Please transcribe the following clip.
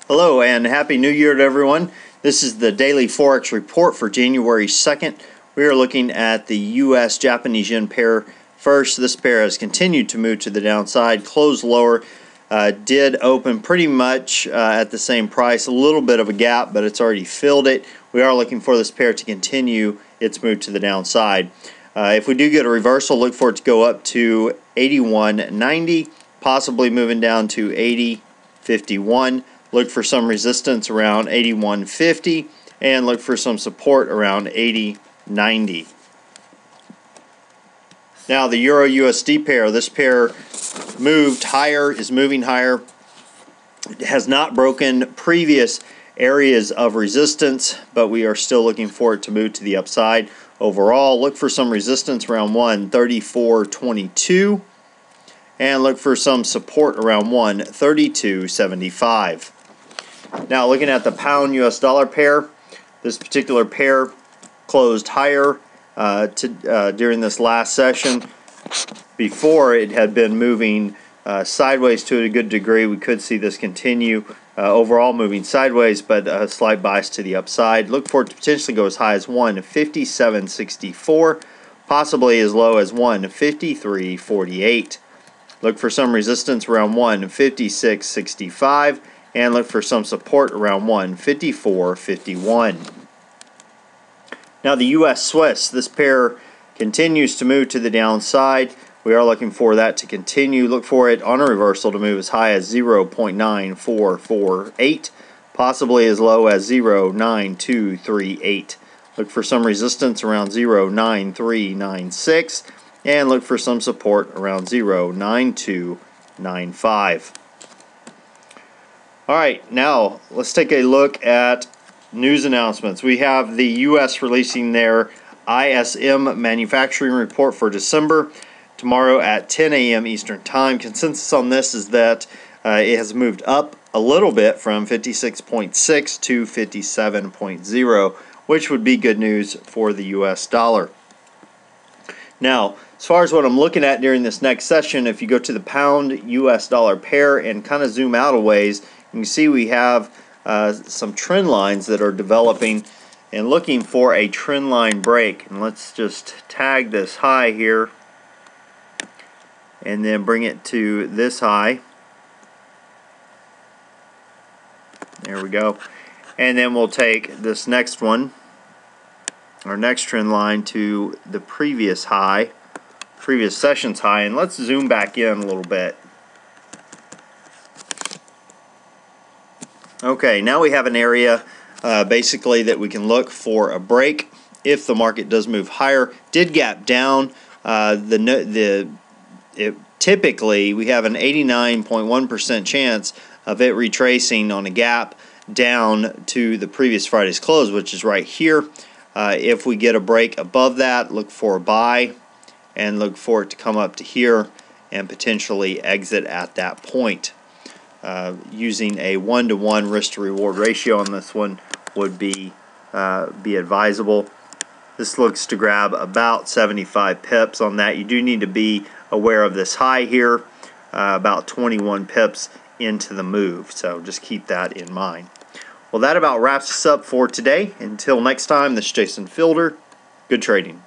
Hello and Happy New Year to everyone. This is the daily Forex report for January 2nd. We are looking at the US Japanese yen pair first. This pair has continued to move to the downside, closed lower, did open pretty much at the same price, a little bit of a gap, but it's already filled it. We are looking for this pair to continue its move to the downside. If we do get a reversal, look for it to go up to 81.90, possibly moving down to 80.51. Look for some resistance around 81.50 and look for some support around 80.90. Now the Euro USD pair, this pair moved higher, is moving higher. It has not broken previous areas of resistance, but we are still looking for it to move to the upside. Overall, look for some resistance around 134.22 and look for some support around 132.75. Now looking at the pound US dollar pair, this particular pair closed higher during this last session. Before it had been moving sideways to a good degree. We could see this continue overall moving sideways, but a slight bias to the upside. Look for it to potentially go as high as 157.64, possibly as low as 153.48. Look for some resistance around 156.65 and look for some support around 154.51. Now the US Swiss, this pair continues to move to the downside. We are looking for that to continue. Look for it on a reversal to move as high as 0.9448, possibly as low as 0.9238. Look for some resistance around 0.9396 and look for some support around 0.9295. Alright, now let's take a look at news announcements. We have the U.S. releasing their ISM manufacturing report for December tomorrow at 10 a.m. Eastern Time. Consensus on this is that it has moved up a little bit from 56.6 to 57.0, which would be good news for the U.S. dollar. Now, as far as what I'm looking at during this next session, if you go to the pound US dollar pair and kind of zoom out a ways, you can see we have some trend lines that are developing and looking for a trend line break. And let's just tag this high here and then bring it to this high. There we go. And then we'll take this next one, our next trend line, to the previous high, previous session's high, and let's zoom back in a little bit. Okay, now we have an area basically that we can look for a break if the market does move higher. Did gap down. Typically we have an 89.1% chance of it retracing on a gap down to the previous Friday's close, which is right here. If we get a break above that, look for a buy and look for it to come up to here and potentially exit at that point. Using a 1-to-1 risk to reward ratio on this one would be advisable. This looks to grab about 75 pips on that. You do need to be aware of this high here, about 21 pips into the move, so just keep that in mind. Well, that about wraps us up for today. Until next time, this is Jason Fielder. Good trading.